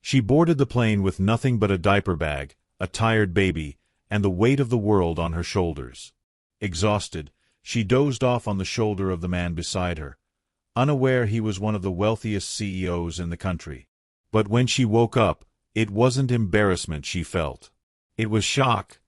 She boarded the plane with nothing but a diaper bag, a tired baby, and the weight of the world on her shoulders. Exhausted, she dozed off on the shoulder of the man beside her, unaware he was one of the wealthiest CEOs in the country. But when she woke up, it wasn't embarrassment she felt. It was shock,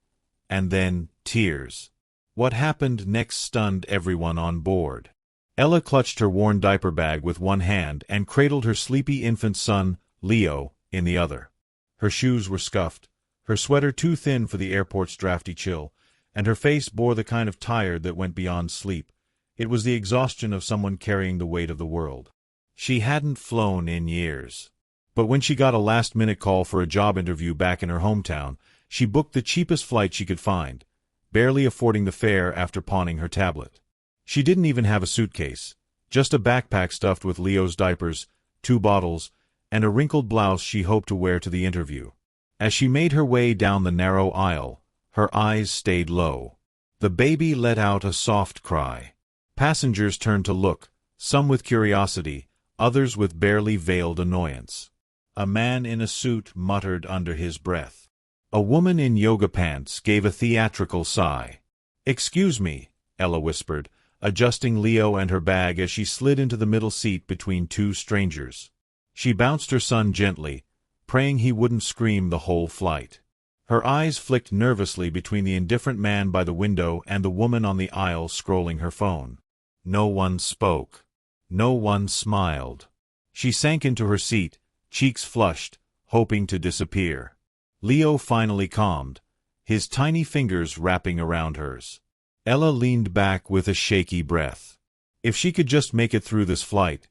and then tears. What happened next stunned everyone on board. Ella clutched her worn diaper bag with one hand and cradled her sleepy infant son, Leo, in the other. Her shoes were scuffed, her sweater too thin for the airport's drafty chill, and her face bore the kind of tired that went beyond sleep. It was the exhaustion of someone carrying the weight of the world. She hadn't flown in years. But when she got a last-minute call for a job interview back in her hometown, she booked the cheapest flight she could find, barely affording the fare after pawning her tablet. She didn't even have a suitcase, just a backpack stuffed with Leo's diapers, 2 bottles, and a wrinkled blouse she hoped to wear to the interview. As she made her way down the narrow aisle, her eyes stayed low. The baby let out a soft cry. Passengers turned to look, some with curiosity, others with barely veiled annoyance. A man in a suit muttered under his breath. A woman in yoga pants gave a theatrical sigh. "Excuse me," Ella whispered, adjusting Leo and her bag as she slid into the middle seat between 2 strangers. She bounced her son gently, praying he wouldn't scream the whole flight. Her eyes flicked nervously between the indifferent man by the window and the woman on the aisle scrolling her phone. No one spoke. No one smiled. She sank into her seat, cheeks flushed, hoping to disappear. Leo finally calmed, his tiny fingers wrapping around hers. Ella leaned back with a shaky breath. If she could just make it through this flight,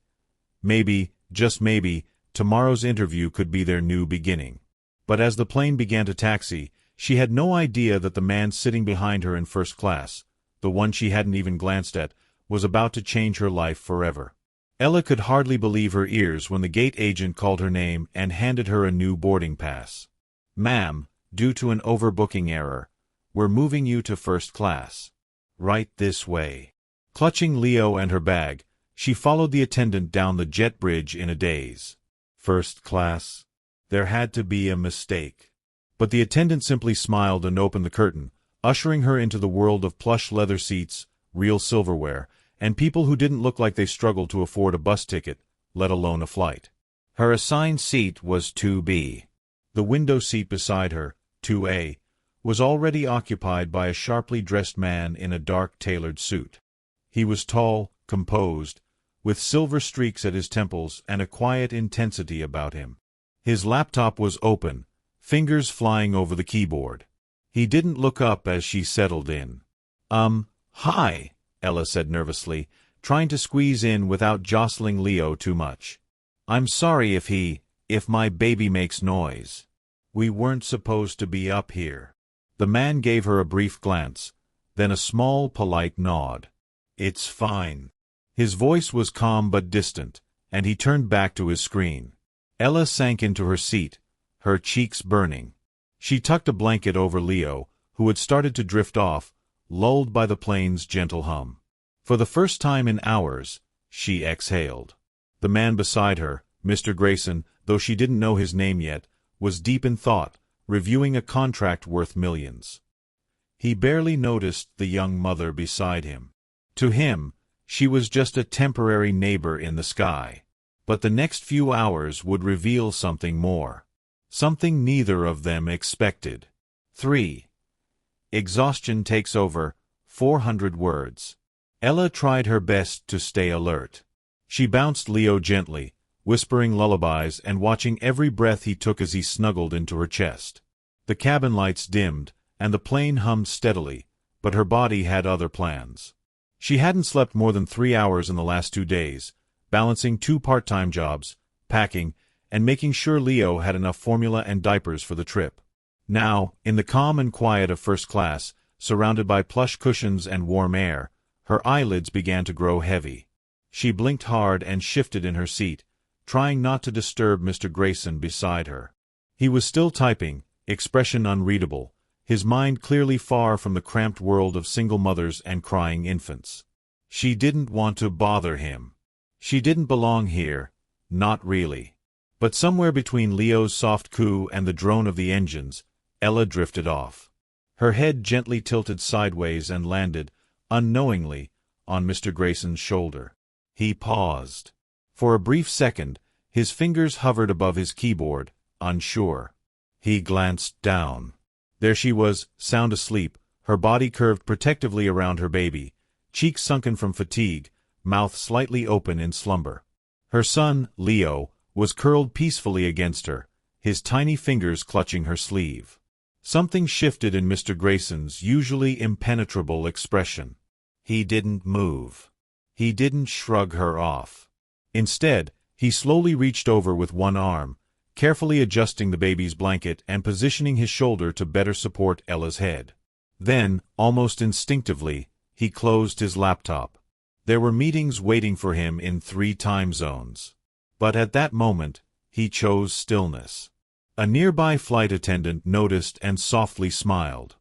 maybe, just maybe, tomorrow's interview could be their new beginning. But as the plane began to taxi, she had no idea that the man sitting behind her in first class, the one she hadn't even glanced at, was about to change her life forever. Ella could hardly believe her ears when the gate agent called her name and handed her a new boarding pass. "Ma'am, due to an overbooking error, we're moving you to first class. Right this way." Clutching Leo and her bag, she followed the attendant down the jet bridge in a daze. First class? There had to be a mistake. But the attendant simply smiled and opened the curtain, ushering her into the world of plush leather seats, real silverware, and people who didn't look like they struggled to afford a bus ticket, let alone a flight. Her assigned seat was 2B. The window seat beside her, 2A, was already occupied by a sharply dressed man in a dark tailored suit. He was tall, composed, with silver streaks at his temples and a quiet intensity about him. His laptop was open, fingers flying over the keyboard. He didn't look up as she settled in. Hi," Ella said nervously, trying to squeeze in without jostling Leo too much. "I'm sorry if my baby makes noise. We weren't supposed to be up here." The man gave her a brief glance, then a small, polite nod. "It's fine." His voice was calm but distant, and he turned back to his screen. Ella sank into her seat, her cheeks burning. She tucked a blanket over Leo, who had started to drift off, lulled by the plane's gentle hum. For the first time in hours, she exhaled. The man beside her, Mr. Grayson, though she didn't know his name yet, was deep in thought, reviewing a contract worth millions. He barely noticed the young mother beside him. To him, she was just a temporary neighbor in the sky. But the next few hours would reveal something more. Something neither of them expected. 3. Exhaustion takes over, 400 words. Ella tried her best to stay alert. She bounced Leo gently, whispering lullabies and watching every breath he took as he snuggled into her chest. The cabin lights dimmed, and the plane hummed steadily, but her body had other plans. She hadn't slept more than 3 hours in the last 2 days, balancing 2 part-time jobs, packing, and making sure Leo had enough formula and diapers for the trip. Now, in the calm and quiet of first class, surrounded by plush cushions and warm air, her eyelids began to grow heavy. She blinked hard and shifted in her seat, trying not to disturb Mr. Grayson beside her. He was still typing, expression unreadable, his mind clearly far from the cramped world of single mothers and crying infants. She didn't want to bother him. She didn't belong here, not really. But somewhere between Leo's soft coo and the drone of the engines, Ella drifted off. Her head gently tilted sideways and landed, unknowingly, on Mr. Grayson's shoulder. He paused. For a brief second, his fingers hovered above his keyboard, unsure. He glanced down. There she was, sound asleep, her body curved protectively around her baby, cheeks sunken from fatigue, mouth slightly open in slumber. Her son, Leo, was curled peacefully against her, his tiny fingers clutching her sleeve. Something shifted in Mr. Grayson's usually impenetrable expression. He didn't move. He didn't shrug her off. Instead, he slowly reached over with one arm, carefully adjusting the baby's blanket and positioning his shoulder to better support Ella's head. Then, almost instinctively, he closed his laptop. There were meetings waiting for him in 3 time zones. But at that moment, he chose stillness. A nearby flight attendant noticed and softly smiled.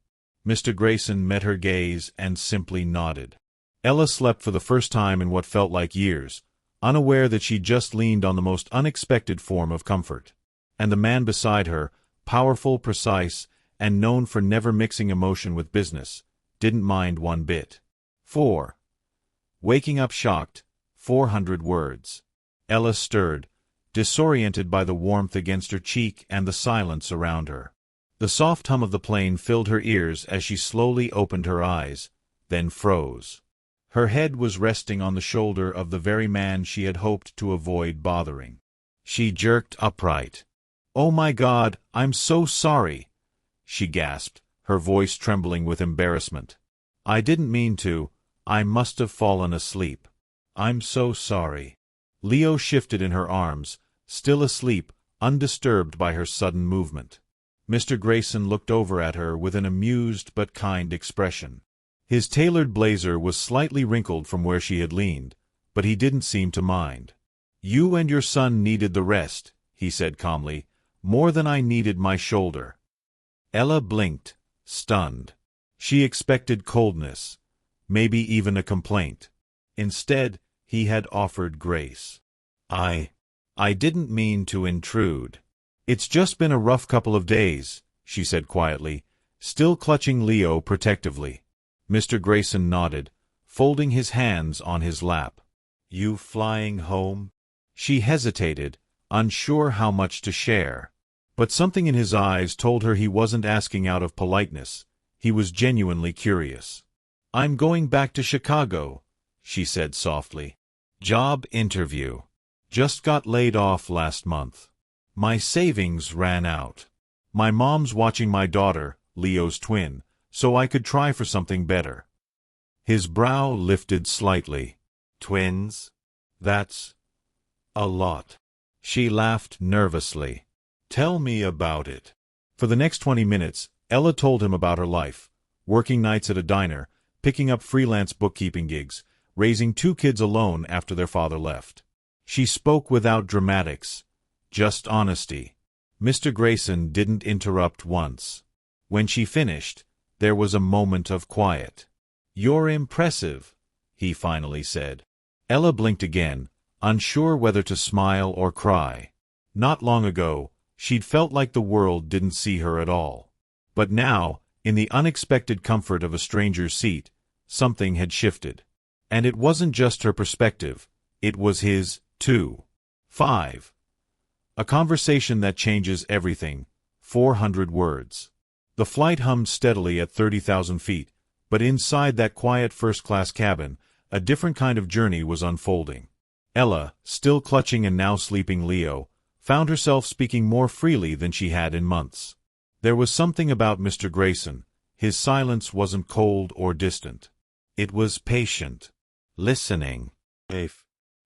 Mr. Grayson met her gaze and simply nodded. Ella slept for the first time in what felt like years, unaware that she just leaned on the most unexpected form of comfort. And the man beside her, powerful, precise, and known for never mixing emotion with business, didn't mind one bit. 4. Waking up shocked, 400 words. Ella stirred, disoriented by the warmth against her cheek and the silence around her. The soft hum of the plane filled her ears as she slowly opened her eyes, then froze. Her head was resting on the shoulder of the very man she had hoped to avoid bothering. She jerked upright. "Oh my God, I'm so sorry," she gasped, her voice trembling with embarrassment. "I didn't mean to. I must have fallen asleep. I'm so sorry." Leo shifted in her arms, still asleep, undisturbed by her sudden movement. Mr. Grayson looked over at her with an amused but kind expression. His tailored blazer was slightly wrinkled from where she had leaned, but he didn't seem to mind. "You and your son needed the rest," he said calmly, "more than I needed my shoulder." Ella blinked, stunned. She expected coldness, maybe even a complaint. Instead, he had offered grace. I didn't mean to intrude. It's just been a rough couple of days," she said quietly, still clutching Leo protectively. Mr. Grayson nodded, folding his hands on his lap. "You flying home?" She hesitated, unsure how much to share. But something in his eyes told her he wasn't asking out of politeness. He was genuinely curious. "I'm going back to Chicago," she said softly. "Job interview. Just got laid off last month. My savings ran out. My mom's watching my daughter, Leo's twin, so I could try for something better." His brow lifted slightly. "Twins? That's a lot." She laughed nervously. "Tell me about it." For the next 20 minutes, Ella told him about her life, working nights at a diner, picking up freelance bookkeeping gigs, raising 2 kids alone after their father left. She spoke without dramatics, just honesty. Mr. Grayson didn't interrupt once. When she finished, there was a moment of quiet. "You're impressive," he finally said. Ella blinked again, unsure whether to smile or cry. Not long ago, she'd felt like the world didn't see her at all. But now, in the unexpected comfort of a stranger's seat, something had shifted. And it wasn't just her perspective, it was his, too. 5. A conversation that changes everything. 400 words. The flight hummed steadily at 30,000 feet, but inside that quiet first-class cabin, a different kind of journey was unfolding. Ella, still clutching and now sleeping Leo, found herself speaking more freely than she had in months. There was something about Mr. Grayson. His silence wasn't cold or distant. It was patient. Listening.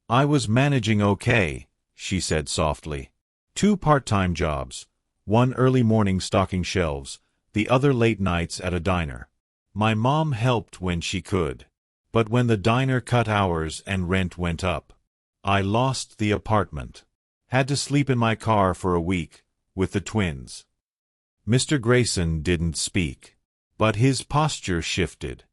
"I was managing okay," she said softly. 2 part-time jobs, one early morning stocking shelves, the other late nights at a diner. My mom helped when she could. But when the diner cut hours and rent went up, I lost the apartment. Had to sleep in my car for a week, with the twins. Mr. Grayson didn't speak, but his posture shifted.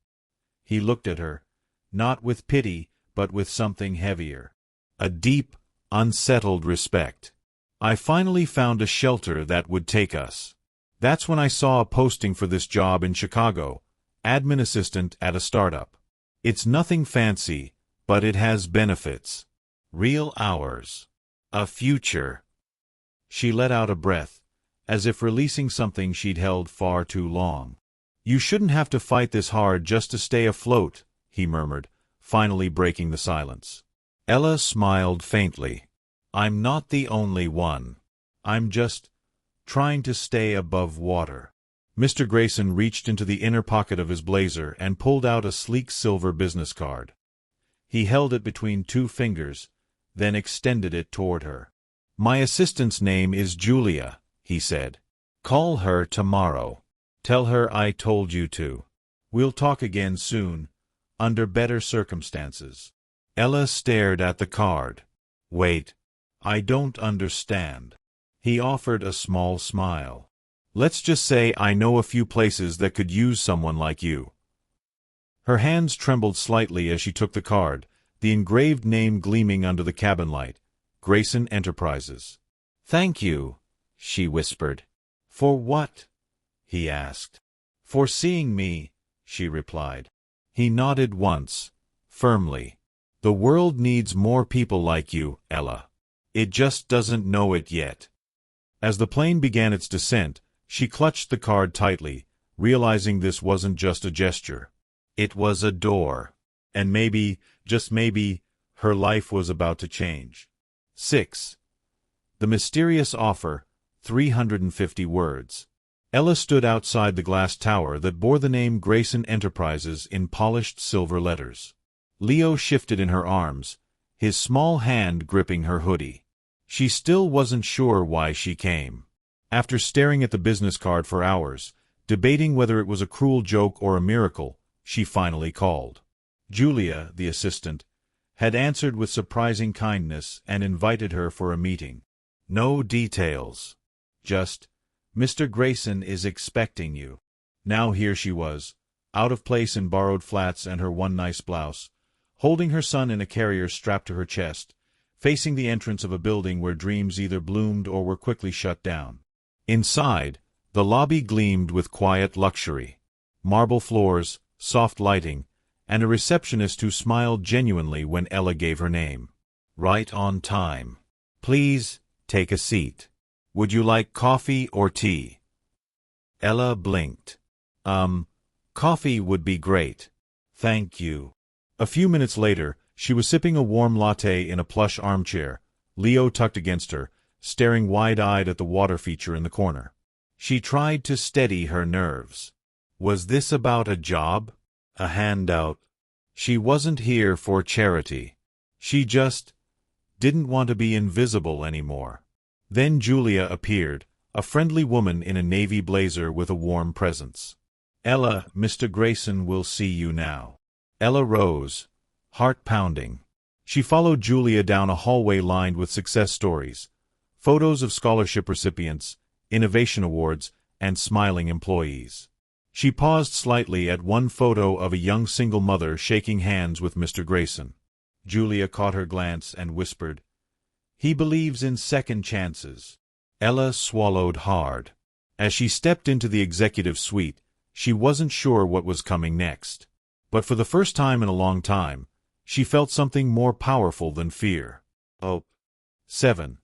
He looked at her, not with pity, but with something heavier. A deep, unsettled respect. I finally found a shelter that would take us. That's when I saw a posting for this job in Chicago, admin assistant at a startup. It's nothing fancy, but it has benefits. Real hours. A future. She let out a breath, as if releasing something she'd held far too long. You shouldn't have to fight this hard just to stay afloat, he murmured, finally breaking the silence. Ella smiled faintly. I'm not the only one. I'm just trying to stay above water. Mr. Grayson reached into the inner pocket of his blazer and pulled out a sleek silver business card. He held it between two fingers, then extended it toward her. My assistant's name is Julia, he said. Call her tomorrow. Tell her I told you to. We'll talk again soon, under better circumstances. Ella stared at the card. Wait, I don't understand. He offered a small smile. Let's just say I know a few places that could use someone like you. Her hands trembled slightly as she took the card, the engraved name gleaming under the cabin light. Grayson Enterprises. Thank you, she whispered. For what? He asked. For seeing me, she replied. He nodded once, firmly. The world needs more people like you, Ella. It just doesn't know it yet. As the plane began its descent, she clutched the card tightly, realizing this wasn't just a gesture. It was a door. And maybe, just maybe, her life was about to change. 6. The mysterious offer, 350 words. Ella stood outside the glass tower that bore the name Grayson Enterprises in polished silver letters. Leo shifted in her arms, his small hand gripping her hoodie. She still wasn't sure why she came. After staring at the business card for hours, debating whether it was a cruel joke or a miracle, she finally called. Julia, the assistant, had answered with surprising kindness and invited her for a meeting. No details. Just, Mr. Grayson is expecting you. Now here she was, out of place in borrowed flats and her one nice blouse, holding her son in a carrier strapped to her chest, facing the entrance of a building where dreams either bloomed or were quickly shut down. Inside, the lobby gleamed with quiet luxury. Marble floors, soft lighting, and a receptionist who smiled genuinely when Ella gave her name. Right on time. Please, take a seat. Would you like coffee or tea? Ella blinked. Coffee would be great. Thank you. A few minutes later, she was sipping a warm latte in a plush armchair, Leo tucked against her, staring wide-eyed at the water feature in the corner. She tried to steady her nerves. Was this about a job? A handout? She wasn't here for charity. She just didn't want to be invisible anymore. Then Julia appeared, a friendly woman in a navy blazer with a warm presence. Ella, Mr. Grayson will see you now. Ella rose, heart pounding. She followed Julia down a hallway lined with success stories, photos of scholarship recipients, innovation awards, and smiling employees. She paused slightly at one photo of a young single mother shaking hands with Mr. Grayson. Julia caught her glance and whispered, "He believes in second chances." Ella swallowed hard. As she stepped into the executive suite, she wasn't sure what was coming next. But for the first time in a long time, she felt something more powerful than fear. Hope. 7.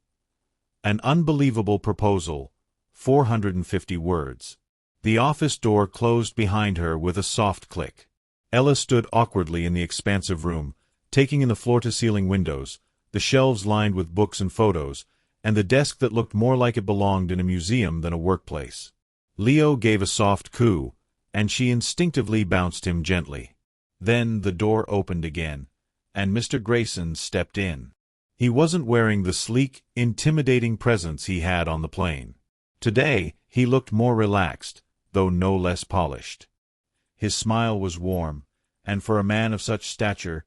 An unbelievable proposal, 450 words. The office door closed behind her with a soft click. Ella stood awkwardly in the expansive room, taking in the floor-to-ceiling windows, the shelves lined with books and photos, and the desk that looked more like it belonged in a museum than a workplace. Leo gave a soft coo, and she instinctively bounced him gently. Then the door opened again, and Mr. Grayson stepped in. He wasn't wearing the sleek, intimidating presence he had on the plane. Today, he looked more relaxed, though no less polished. His smile was warm, and for a man of such stature,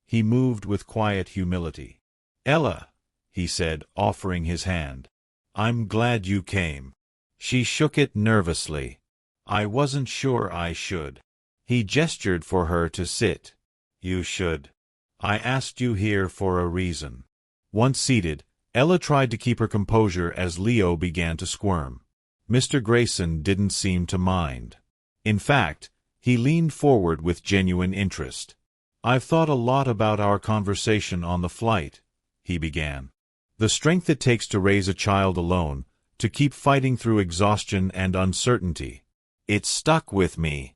he moved with quiet humility. "Ella," he said, offering his hand. "I'm glad you came." She shook it nervously. "I wasn't sure I should." He gestured for her to sit. "You should. I asked you here for a reason." Once seated, Ella tried to keep her composure as Leo began to squirm. Mr. Grayson didn't seem to mind. In fact, he leaned forward with genuine interest. "I've thought a lot about our conversation on the flight," he began. "The strength it takes to raise a child alone, to keep fighting through exhaustion and uncertainty. It stuck with me."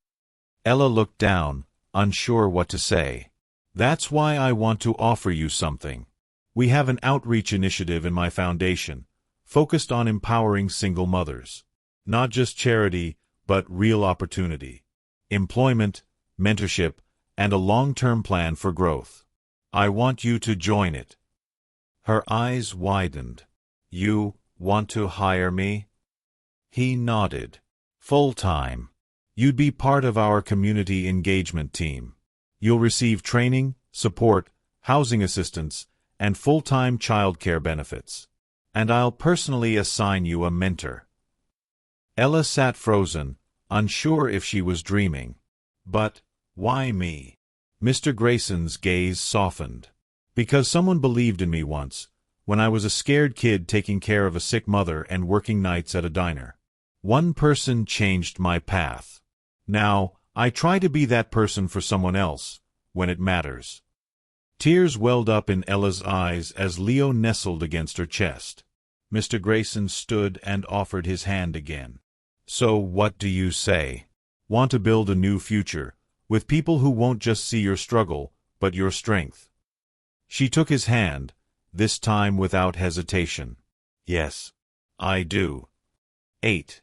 Ella looked down, unsure what to say. "That's why I want to offer you something. We have an outreach initiative in my foundation, focused on empowering single mothers. Not just charity, but real opportunity. Employment, mentorship, and a long-term plan for growth. I want you to join it." Her eyes widened. "You want to hire me?" He nodded. "Full-time. You'd be part of our community engagement team. You'll receive training, support, housing assistance, and full-time childcare benefits. And I'll personally assign you a mentor." Ella sat frozen, unsure if she was dreaming. "But why me?" Mr. Grayson's gaze softened. "Because someone believed in me once, when I was a scared kid taking care of a sick mother and working nights at a diner. One person changed my path. Now, I try to be that person for someone else, when it matters." Tears welled up in Ella's eyes as Leo nestled against her chest. Mr. Grayson stood and offered his hand again. "So what do you say? Want to build a new future, with people who won't just see your struggle, but your strength?" She took his hand, this time without hesitation. "Yes, I do." 8.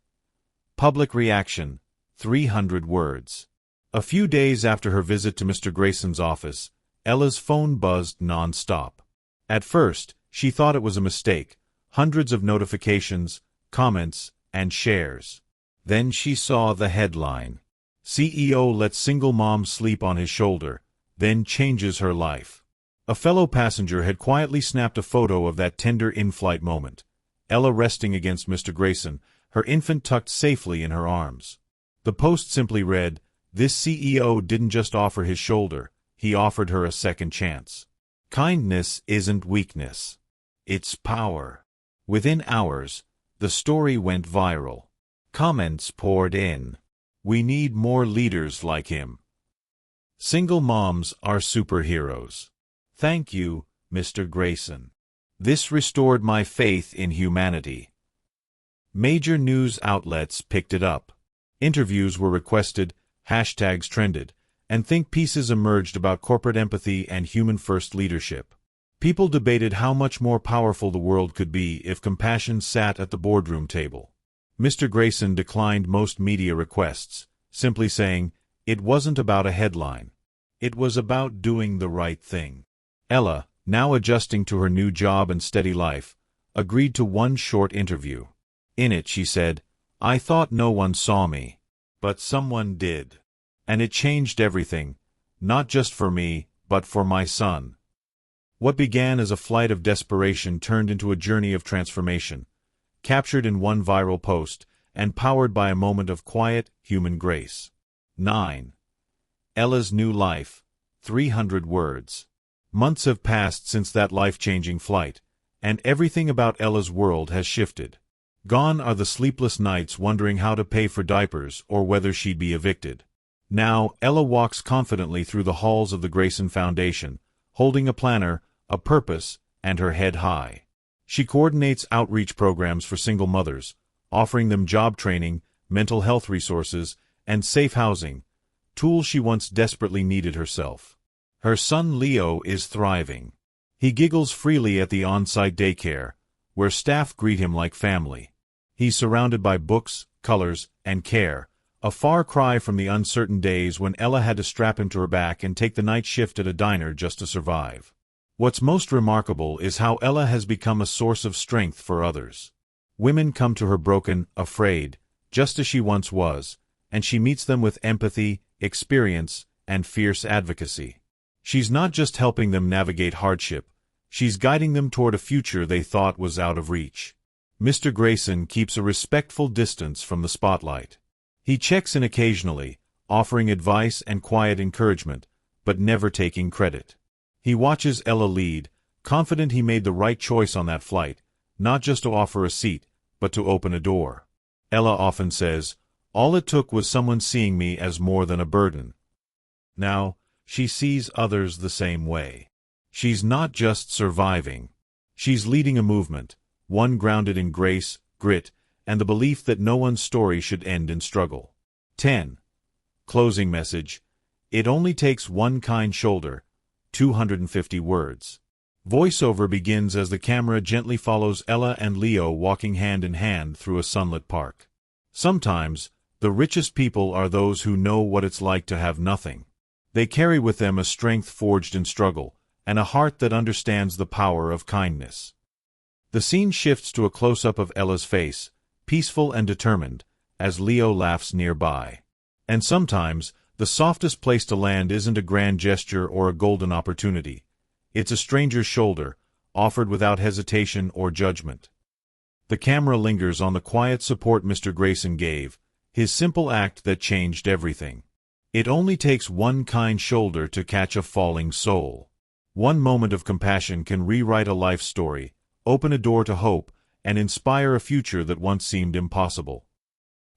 Public reaction, 300 words. A few days after her visit to Mr. Grayson's office, Ella's phone buzzed non-stop. At first, she thought it was a mistake, hundreds of notifications, comments, and shares. Then she saw the headline. "CEO lets single mom sleep on his shoulder, then changes her life." A fellow passenger had quietly snapped a photo of that tender in-flight moment. Ella resting against Mr. Grayson, her infant tucked safely in her arms. The post simply read, "This CEO didn't just offer his shoulder, he offered her a second chance." Kindness isn't weakness. It's power. Within hours, the story went viral. Comments poured in. "We need more leaders like him." "Single moms are superheroes. Thank you, Mr. Grayson. This restored my faith in humanity." Major news outlets picked it up. Interviews were requested, hashtags trended, and think pieces emerged about corporate empathy and human-first leadership. People debated how much more powerful the world could be if compassion sat at the boardroom table. Mr. Grayson declined most media requests, simply saying, it wasn't about a headline. It was about doing the right thing. Ella, now adjusting to her new job and steady life, agreed to one short interview. In it, she said, "I thought no one saw me. But someone did. And it changed everything, not just for me, but for my son." What began as a flight of desperation turned into a journey of transformation, captured in one viral post, and powered by a moment of quiet, human grace. 9. Ella's new life, 300 words. Months have passed since that life-changing flight, and everything about Ella's world has shifted. Gone are the sleepless nights wondering how to pay for diapers or whether she'd be evicted. Now, Ella walks confidently through the halls of the Grayson Foundation, holding a planner, a purpose, and her head high. She coordinates outreach programs for single mothers, offering them job training, mental health resources, and safe housing, tools she once desperately needed herself. Her son Leo is thriving. He giggles freely at the on-site daycare, where staff greet him like family. He's surrounded by books, colors, and care, a far cry from the uncertain days when Ella had to strap him to her back and take the night shift at a diner just to survive. What's most remarkable is how Ella has become a source of strength for others. Women come to her broken, afraid, just as she once was, and she meets them with empathy, experience, and fierce advocacy. She's not just helping them navigate hardship, she's guiding them toward a future they thought was out of reach. Mr. Grayson keeps a respectful distance from the spotlight. He checks in occasionally, offering advice and quiet encouragement, but never taking credit. He watches Ella lead, confident he made the right choice on that flight, not just to offer a seat, but to open a door. Ella often says, "All it took was someone seeing me as more than a burden." Now, she sees others the same way. She's not just surviving. She's leading a movement, one grounded in grace, grit, and the belief that no one's story should end in struggle. 10. Closing message. It only takes one kind shoulder, 250 words. Voiceover begins as the camera gently follows Ella and Leo walking hand in hand through a sunlit park. Sometimes, the richest people are those who know what it's like to have nothing. They carry with them a strength forged in struggle, and a heart that understands the power of kindness. The scene shifts to a close-up of Ella's face, peaceful and determined, as Leo laughs nearby. And sometimes, the softest place to land isn't a grand gesture or a golden opportunity. It's a stranger's shoulder, offered without hesitation or judgment. The camera lingers on the quiet support Mr. Grayson gave, his simple act that changed everything. It only takes one kind shoulder to catch a falling soul. One moment of compassion can rewrite a life story, open a door to hope, and inspire a future that once seemed impossible.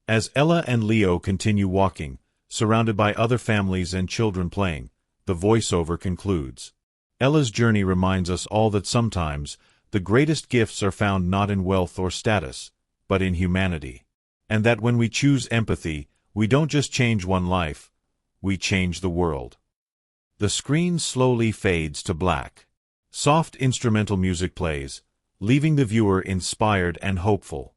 As Ella and Leo continue walking, surrounded by other families and children playing, the voiceover concludes. Ella's journey reminds us all that sometimes, the greatest gifts are found not in wealth or status, but in humanity. And that when we choose empathy, we don't just change one life, we change the world. The screen slowly fades to black. Soft instrumental music plays, leaving the viewer inspired and hopeful.